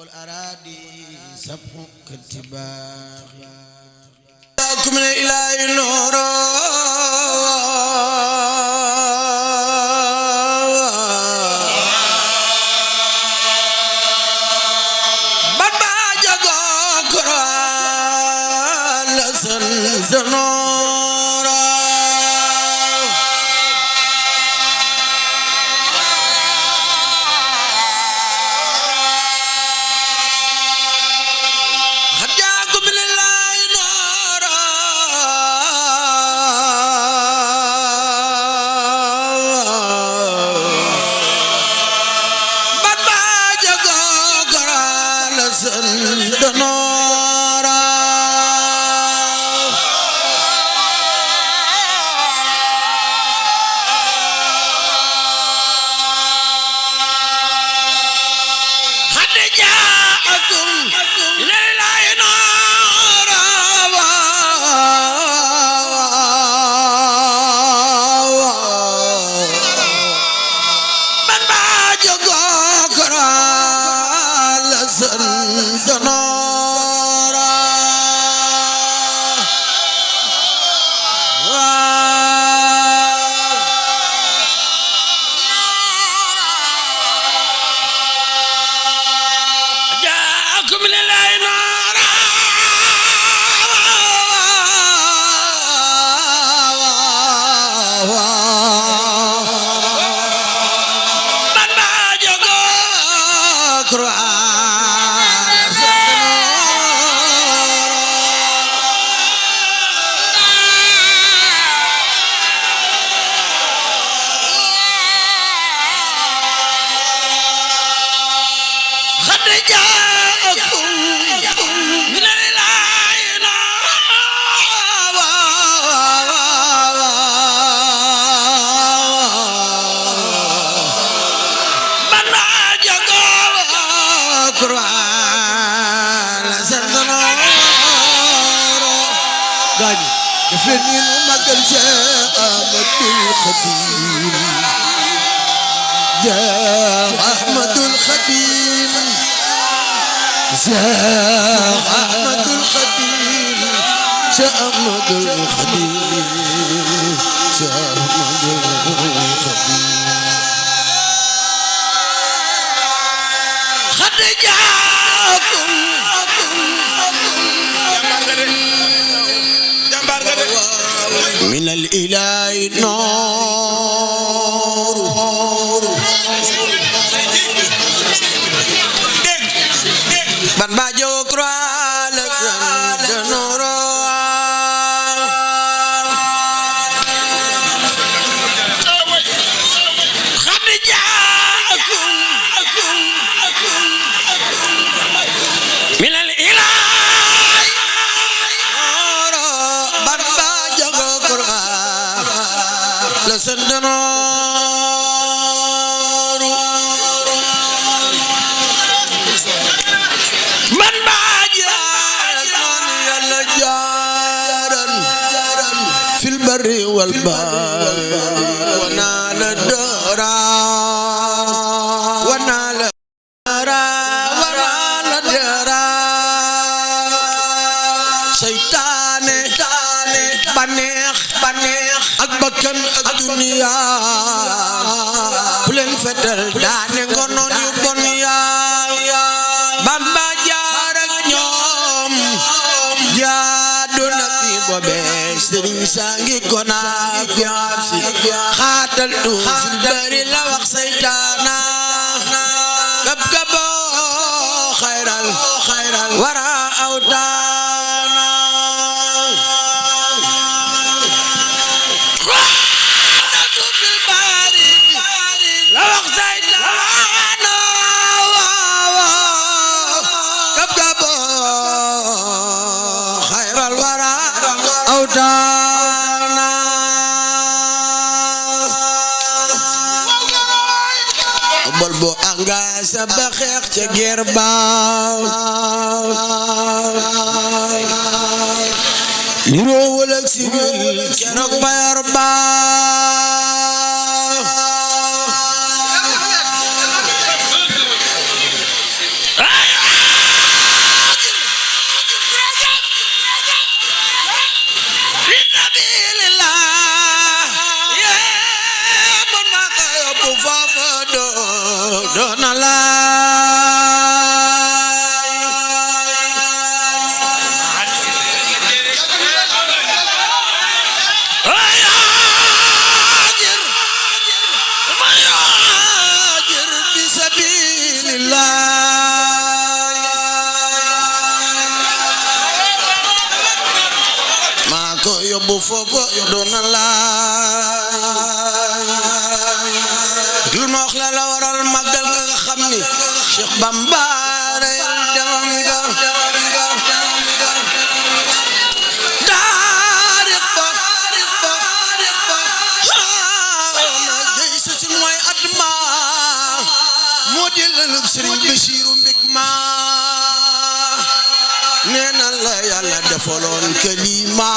الأراضي سبح كالتباغ من الإله نورا فني المكر شاء أحمد الخديم يا أحمد الخديم يا أحمد الخديم يا أحمد الخديم يا أحمد الخديم خد جاكم من الإله نور بان باجو كرا لسان نور خديجاكم من الإله سندنور من باجان يلا جارا في البر والبحر ونال الدرا ونال الدرا شيطان بنيخ ak bakkan ak dunya ku leen fetal daane ngonoon yu bon yaa Bamba jaar ak ñoom jaadu na fi boobe sëriñ saa ngi gonaak yaar si xaatal du si bari la wax saytaana gab gaboo xayral wara awtaana bol bo anga sa ba xeex ca guerre ba niroo wala civil keroog bayar ba doona la yóbbu foofu doona laay lu ma wax la la waral màggal nga xam ni Cheikh Bamba reyal demam nga taarix ba ma jëy sa si mooy at ma moo di lëlub Sëriñ Basiiru mbég ma nee na la yàlla defaloon kalima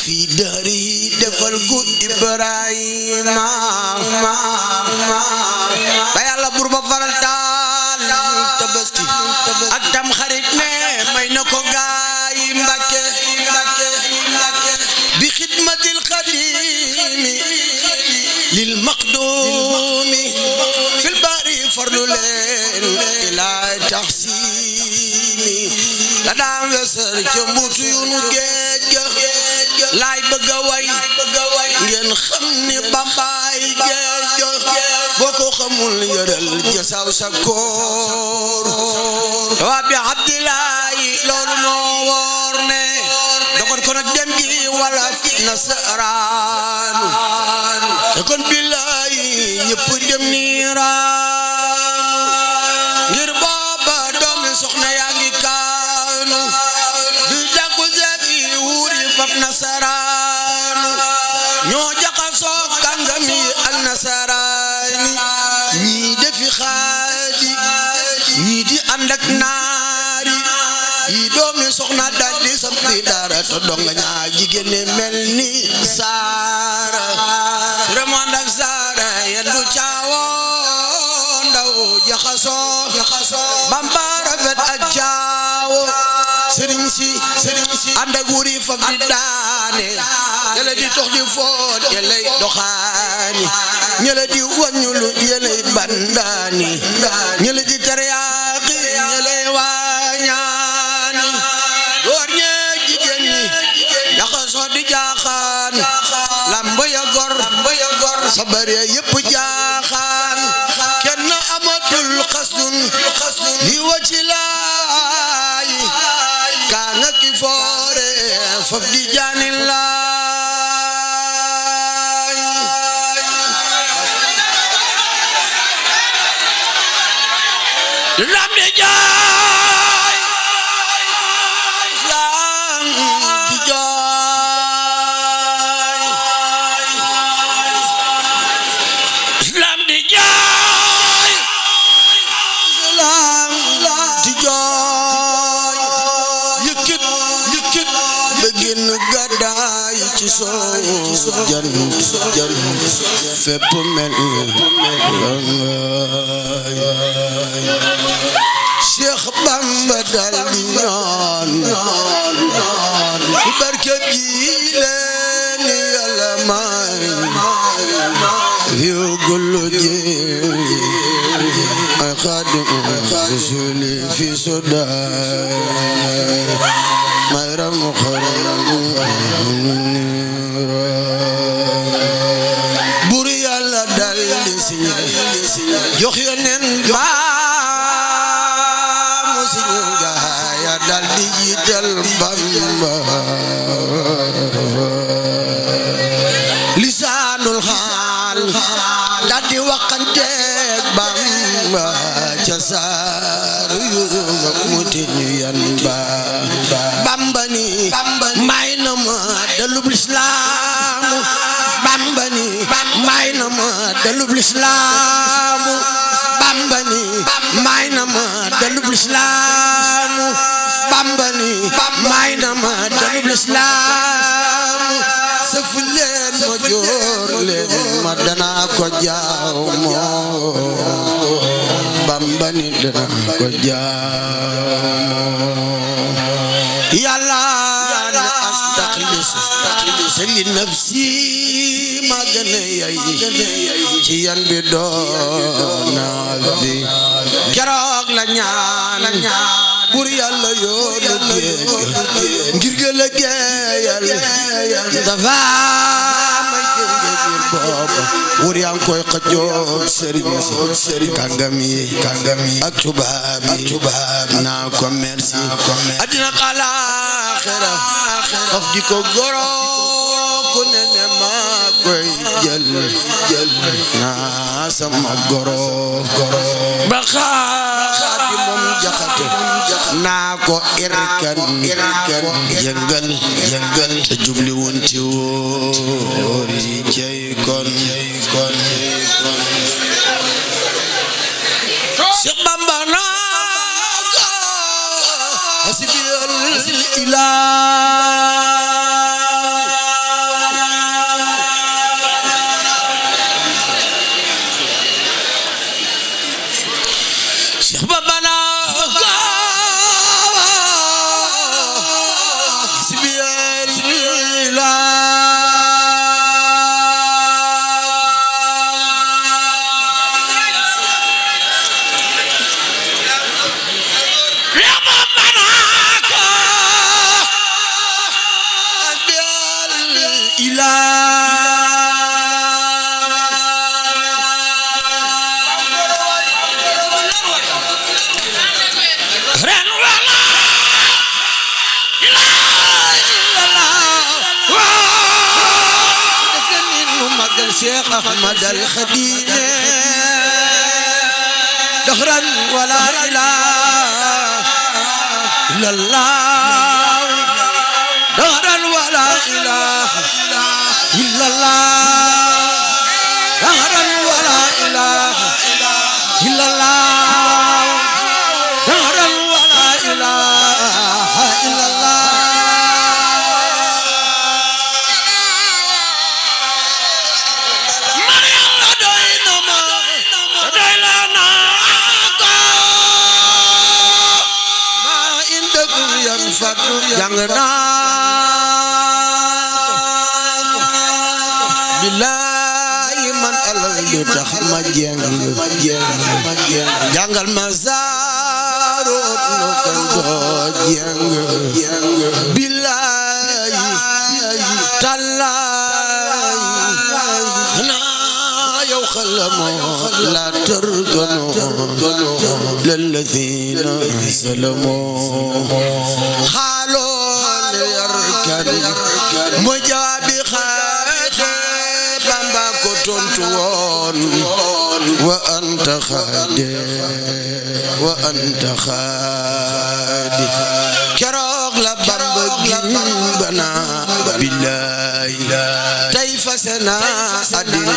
fi dari defal ko Ibrahima ba yàlla bur ba faral taal tabaski ak tam xarit ne may na ko gaay Mbàkke bi xidmatil xadimi lil maqdumi fil bari farlu leen ila taxsimi la daan wesar ca mbuutu yunu géej laay bëgg a way ngeen xam ni Bambaay géej boo ko xamul yëral jasaw sa koor waa bi Abdilaay loolu moo woor ne dogon ko nag dem gi wala nasaraanu te kon billaay ñëpp dem niiraan ngir booba doomi soxna yaa ngi kaanu di dàggu seeti wuuri fab nasaraanu ñoo jaxasoo kàngami ak nasaraani ñii defi xaadi ñii di ànd ak naari yi doomi soxna daldi sampi dara to donga ñaa jigéen mel ni saara vraiment ndak saara yendu caawo ndaw jaxasoo Bamba rafet ak caawo sëriñ si ànd ak wuri fab di daane ñela di tox di foot ñelay doxaani ñela di wañulu ñelay bandaani ñela di tariyaaqi ñelay waañaani góor ñe jigéen ñi jaxasoo di jaaxaan lamb ya gor sabar ya yëpp jaaxaan kenn amatul xasdun li wacci laay kaa nga ki foore faf di jaani laay lam di jaay lam di jaay lam di jaay lam di jaay yëkkit ba génn gàddaay ci soo jan fépp mel Cheikh Bamba dal di ñaan barke bi leen Yàlla may yu gulu ji ay xaadim rasuli fi sudan may ram xaram bur Yàlla dal di siñe jox yoneen ba ya dal di jiital Bamba lisaanul xaal dal di waxanteeg Bamba ca saar yu muti ñu yan Bamba ni may na ma dalub lislaamu Bamba ni may na ma dalub lislaamu Bamba ni may na ma dalub lislaamu Bamba ni may na ma dalub lislaamu sëf leen ma joor leen ma danaa ko jaamoo Bamba ni danaa ko jaamoo Yàlla na astaxlis li nafsi ma gën a yey ci yan bi doona bi keroog la ñaan bur yàlla yoonu géej ngir ga liggéeyal dafa may jëngëjër booba wur yaa ngi koy xëccoo sëriñ kàngam yi ak tubaab naa ko merci addina xalaaxira faf di ko goro ku ne maa koy jël naa sama goro ba xaati moom jaxate naa ko irkan yëngal te jubli woon ci wóor yi cey kon Cheikh Bamba naa ko hasbiyal ilah Cheikh Bamba naa ko hasbiyal ilah Cheikh Ahmad al Khadim دهرا ولا إله إلا الله دهرا ولا إله إلا الله دهرا ولا إله إلا الله دهرا ولا إله إلا الله jàng naa billaay man alal lu tax ma jeng jàngal ma zaarut nu kan doo jeng billaay tallaay naa yow xalamoo la tërganoo lilladina zalamoo mujaabi xaade Bamba ko tontu woon wa anta xaadi keroog la Bamba gimbana billaay tey fasena adina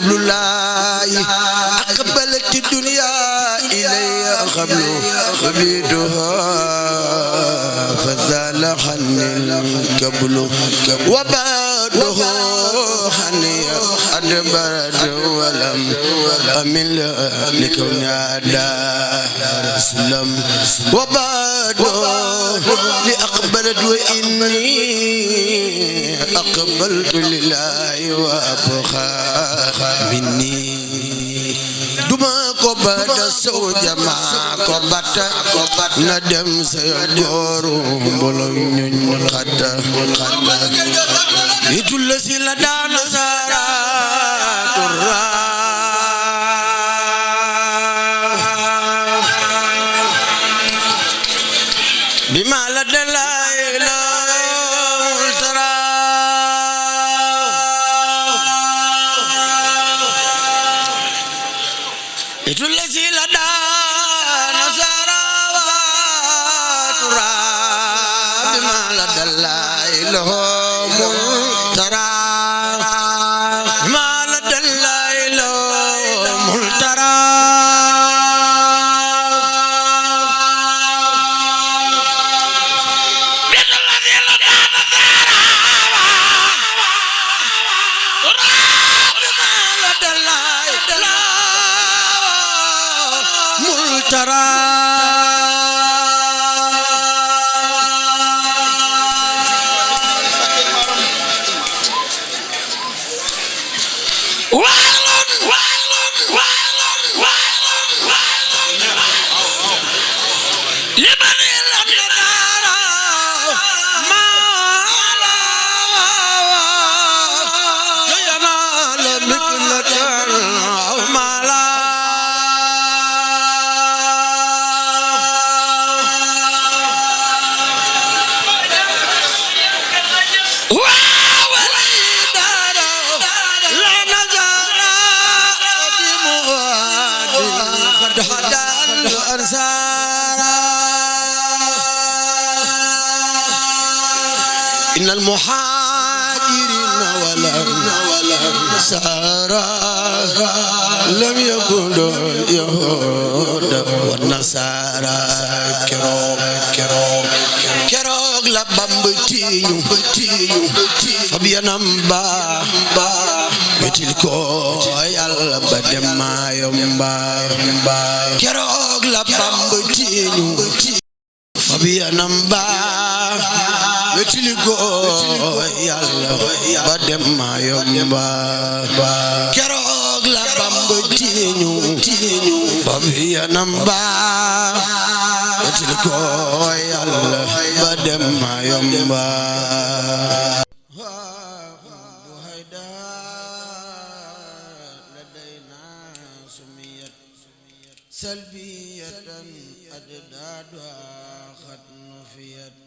lulaay aqbalati dunya ilayya qablu qabiduha فزال حن الكبل وبعده حني أدبرت ولم أمل لكون عدا رسلم وبعده لأقبلت وإني أقبلت لله وأبخى مني duma ko bata sow jama ko bata na dem sa goru mbolo ñuñ xata itul si la dana sara turra bima la dalaila tara itul si la dana sara turra bima la dalaila multara bima la dalaila multara هدى الأنصار إن المهاجرين والأنصار لم يكونوا اليهود والنصارى keroog la Bamba tiiñu fabiyanam ba wetil ko Yàlla ba dem Mayumba keroog la Bamba tiiñu fabiyanam ba wetil ko Yàlla ba dem Mayumba keroog la Bamba tiiñu fabiyanam ba wetil ko Yàlla ba dem Mayumba سلبية أجدادها قد نفيت